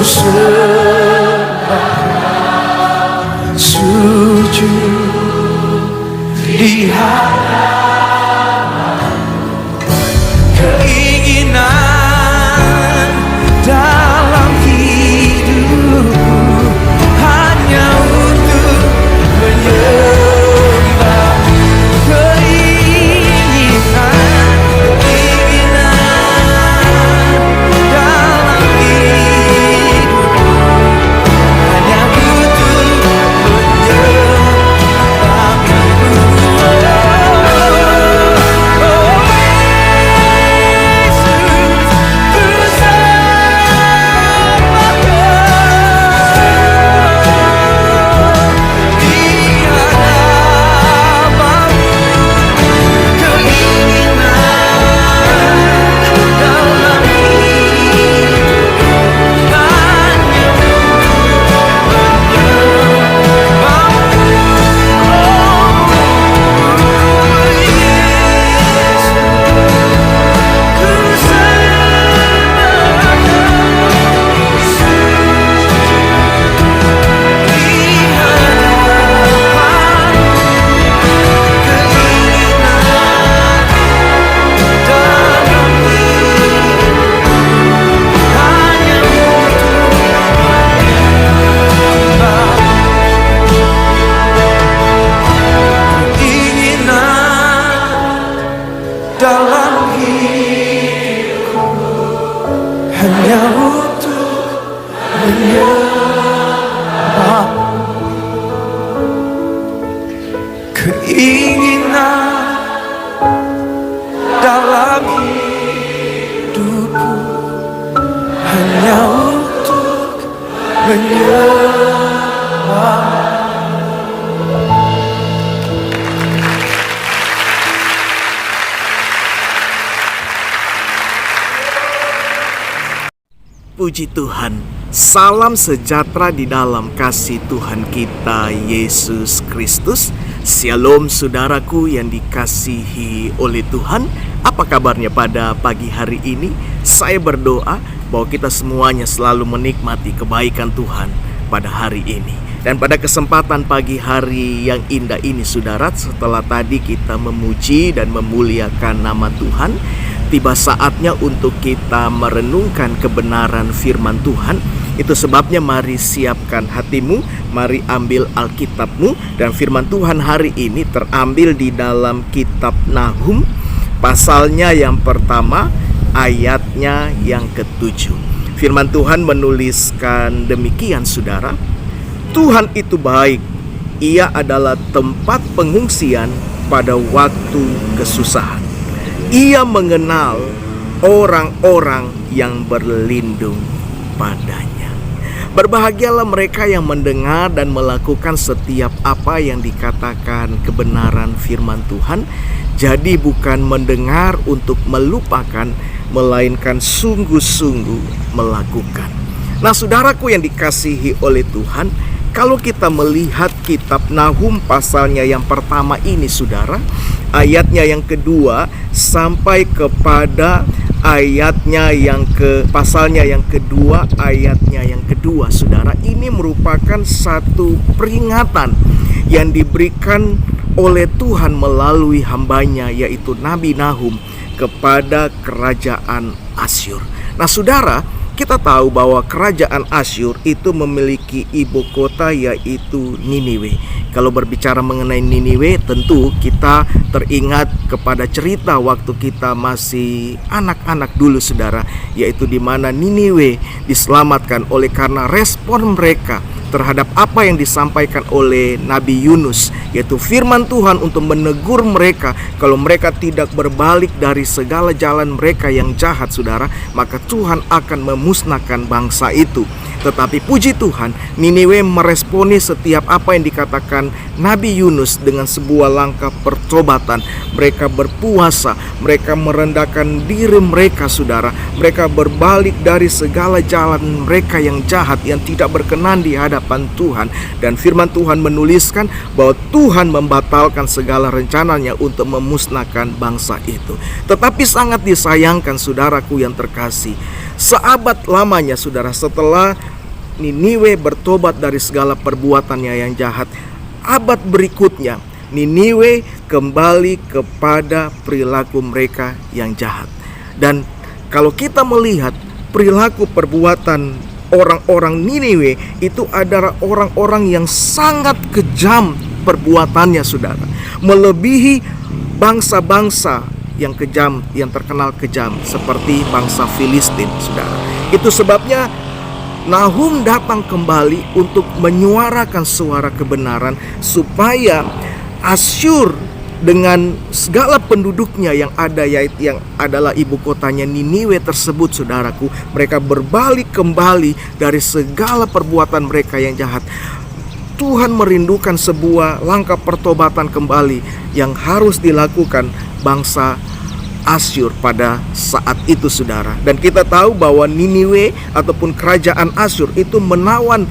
sembah, sujud di hadapan, keinginan dalam hidupku hanya untuk menyembah. Hanya untuk menyembah, keinginan dalam hidupku hanya untuk menyembah. Puji Tuhan, salam sejahtera di dalam kasih Tuhan kita Yesus Kristus. Shalom saudaraku yang dikasihi oleh Tuhan. Apa kabarnya pada pagi hari ini? Saya berdoa bahwa kita semuanya selalu menikmati kebaikan Tuhan pada hari ini. Dan pada kesempatan pagi hari yang indah ini saudara, setelah tadi kita memuji dan memuliakan nama Tuhan, tiba saatnya untuk kita merenungkan kebenaran firman Tuhan. Itu sebabnya mari siapkan hatimu, mari ambil Alkitabmu. Dan firman Tuhan hari ini terambil di dalam kitab Nahum, pasalnya yang pertama, ayatnya yang ke-7. Firman Tuhan menuliskan demikian saudara, Tuhan itu baik, Ia adalah tempat pengungsian pada waktu kesusahan. Ia mengenal orang-orang yang berlindung padanya. Berbahagialah mereka yang mendengar dan melakukan setiap apa yang dikatakan kebenaran firman Tuhan. Jadi bukan mendengar untuk melupakan, melainkan sungguh-sungguh melakukan. Nah saudaraku yang dikasihi oleh Tuhan, kalau kita melihat kitab Nahum pasalnya yang pertama ini saudara, ayatnya yang kedua sampai kepada ayatnya yang pasalnya yang kedua, ayatnya yang kedua saudara, ini merupakan satu peringatan yang diberikan oleh Tuhan melalui hambanya yaitu Nabi Nahum kepada kerajaan Asyur. Nah saudara, kita tahu bahwa kerajaan Asyur itu memiliki ibu kota yaitu Niniwe. Kalau berbicara mengenai Niniwe, tentu kita teringat kepada cerita waktu kita masih anak-anak dulu saudara, yaitu di mana Niniwe diselamatkan oleh karena respon mereka terhadap apa yang disampaikan oleh Nabi Yunus, yaitu firman Tuhan untuk menegur mereka. Kalau mereka tidak berbalik dari segala jalan mereka yang jahat saudara, maka Tuhan akan memusnahkan bangsa itu. Tetapi puji Tuhan, Niniwe meresponi setiap apa yang dikatakan Nabi Yunus dengan sebuah langkah pertobatan. Mereka berpuasa, mereka merendahkan diri mereka saudara. Mereka berbalik dari segala jalan mereka yang jahat, yang tidak berkenan di hadapan Tuhan. Dan firman Tuhan menuliskan bahwa Tuhan membatalkan segala rencananya untuk memusnahkan bangsa itu. Tetapi sangat disayangkan saudaraku yang terkasih, seabad lamanya saudara, setelah Niniwe bertobat dari segala perbuatannya yang jahat, abad berikutnya Niniwe kembali kepada perilaku mereka yang jahat. Dan kalau kita melihat perilaku perbuatan orang-orang Niniwe, itu adalah orang-orang yang sangat kejam perbuatannya, saudara, melebihi bangsa-bangsa yang kejam, yang terkenal kejam, seperti bangsa Filistin, saudara. Itu sebabnya Nahum datang kembali untuk menyuarakan suara kebenaran, supaya Asyur dengan segala penduduknya yang ada, yaitu yang adalah ibu kotanya Niniwe tersebut, saudaraku, mereka berbalik kembali dari segala perbuatan mereka yang jahat. Tuhan merindukan sebuah langkah pertobatan kembali yang harus dilakukan bangsa Asyur pada saat itu, saudara. Dan kita tahu bahwa Niniwe ataupun kerajaan Asyur itu menawan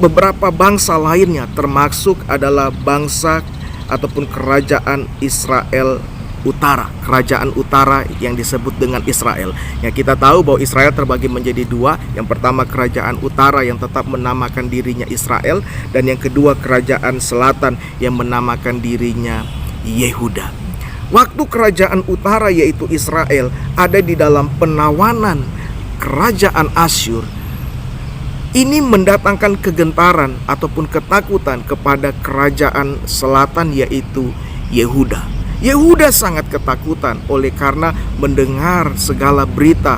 beberapa bangsa lainnya, termasuk adalah bangsa ataupun kerajaan Israel Utara, kerajaan utara yang disebut dengan Israel. Yang kita tahu bahwa Israel terbagi menjadi dua. Yang pertama kerajaan utara yang tetap menamakan dirinya Israel, dan yang kedua kerajaan selatan yang menamakan dirinya Yehuda. Waktu kerajaan utara yaitu Israel ada di dalam penawanan kerajaan Asyur, ini mendatangkan kegentaran ataupun ketakutan kepada kerajaan selatan yaitu Yehuda. Yehuda sangat ketakutan oleh karena mendengar segala berita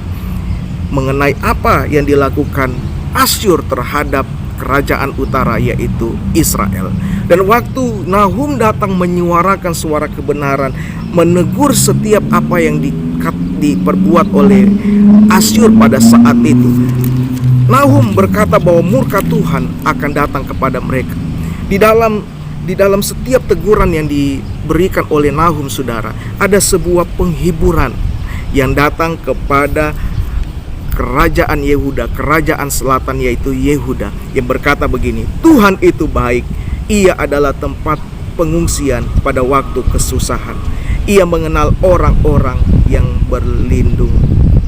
mengenai apa yang dilakukan Asyur terhadap kerajaan utara yaitu Israel. Dan waktu Nahum datang menyuarakan suara kebenaran, menegur setiap apa yang diperbuat oleh Asyur pada saat itu, Nahum berkata bahwa murka Tuhan akan datang kepada mereka. Di dalam setiap teguran yang diberikan oleh Nahum, saudara, ada sebuah penghiburan yang datang kepada kerajaan Yehuda, kerajaan selatan yaitu Yehuda, yang berkata begini: Tuhan itu baik, Ia adalah tempat pengungsian pada waktu kesusahan. Ia mengenal orang-orang yang berlindung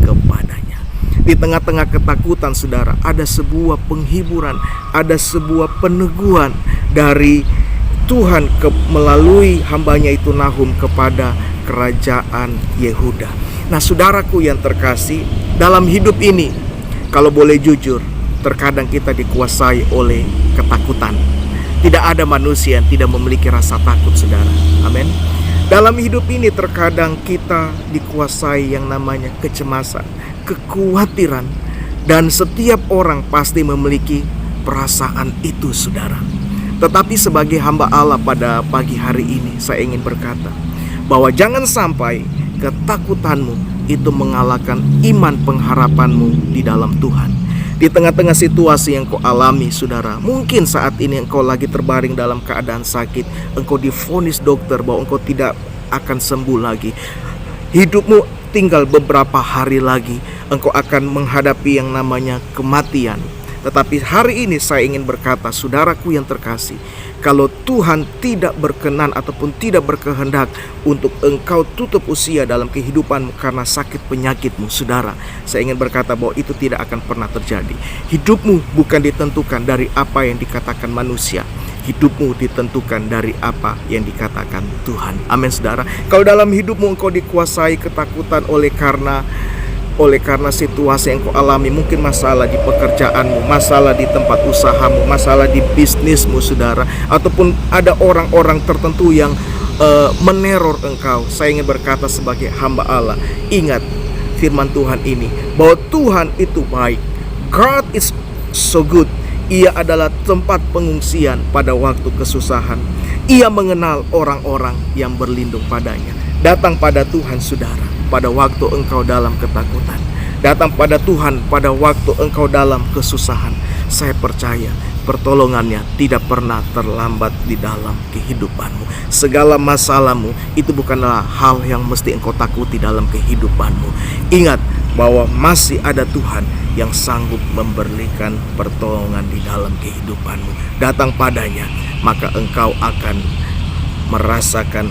kepadanya. Di tengah-tengah ketakutan, saudara, ada sebuah penghiburan, ada sebuah peneguhan dari Tuhan melalui hambanya itu Nahum kepada kerajaan Yehuda. Nah, saudaraku yang terkasih, dalam hidup ini, kalau boleh jujur, terkadang kita dikuasai oleh ketakutan. Tidak ada manusia yang tidak memiliki rasa takut, saudara. Amin. Dalam hidup ini terkadang kita dikuasai yang namanya kecemasan, kekhawatiran, dan setiap orang pasti memiliki perasaan itu, saudara. Tetapi sebagai hamba Allah pada pagi hari ini, saya ingin berkata bahwa jangan sampai ketakutanmu itu mengalahkan iman pengharapanmu di dalam Tuhan. Di tengah-tengah situasi yang kau alami, saudara, mungkin saat ini engkau lagi terbaring dalam keadaan sakit, engkau divonis dokter bahwa engkau tidak akan sembuh lagi. Hidupmu tinggal beberapa hari lagi, engkau akan menghadapi yang namanya kematian. Tetapi hari ini saya ingin berkata, saudaraku yang terkasih, kalau Tuhan tidak berkenan ataupun tidak berkehendak untuk engkau tutup usia dalam kehidupanmu karena sakit penyakitmu, saudara, saya ingin berkata bahwa itu tidak akan pernah terjadi. Hidupmu bukan ditentukan dari apa yang dikatakan manusia. Hidupmu ditentukan dari apa yang dikatakan Tuhan. Amin, saudara. Kalau dalam hidupmu engkau dikuasai ketakutan oleh karena situasi yang kau alami, mungkin masalah di pekerjaanmu, masalah di tempat usahamu, masalah di bisnismu, saudara, ataupun ada orang-orang tertentu yang meneror engkau, saya ingin berkata sebagai hamba Allah, ingat firman Tuhan ini, bahwa Tuhan itu baik. God is so good. Ia adalah tempat pengungsian pada waktu kesusahan. Ia mengenal orang-orang yang berlindung padanya. Datang pada Tuhan, saudara, pada waktu engkau dalam ketakutan. Datang pada Tuhan pada waktu engkau dalam kesusahan. Saya percaya pertolongannya tidak pernah terlambat di dalam kehidupanmu. Segala masalahmu itu bukanlah hal yang mesti engkau takuti dalam kehidupanmu. Ingat bahwa masih ada Tuhan yang sanggup memberikan pertolongan di dalam kehidupanmu. Datang padanya, maka engkau akan merasakan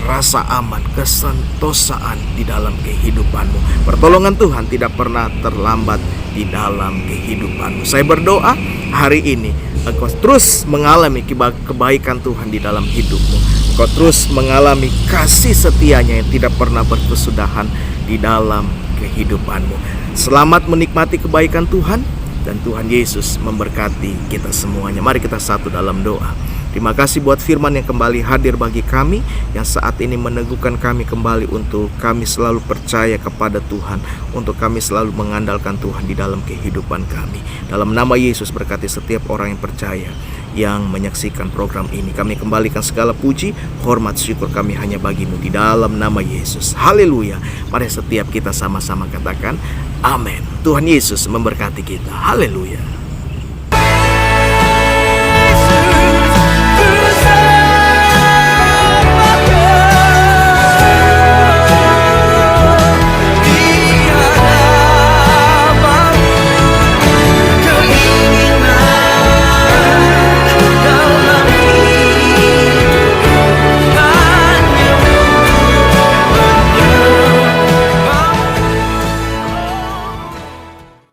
rasa aman, kesentosaan di dalam kehidupanmu. Pertolongan Tuhan tidak pernah terlambat di dalam kehidupanmu. Saya berdoa hari ini engkau terus mengalami kebaikan Tuhan di dalam hidupmu. Engkau terus mengalami kasih setianya yang tidak pernah berkesudahan di dalam kehidupanmu. Selamat menikmati kebaikan Tuhan, dan Tuhan Yesus memberkati kita semuanya. Mari kita satu dalam doa. Terima kasih buat firman yang kembali hadir bagi kami, yang saat ini meneguhkan kami kembali untuk kami selalu percaya kepada Tuhan, untuk kami selalu mengandalkan Tuhan di dalam kehidupan kami. Dalam nama Yesus, berkati setiap orang yang percaya yang menyaksikan program ini. Kami kembalikan segala puji, hormat, syukur kami hanya bagi-Mu di dalam nama Yesus. Haleluya. Mari setiap kita sama-sama katakan amin. Tuhan Yesus memberkati kita. Haleluya.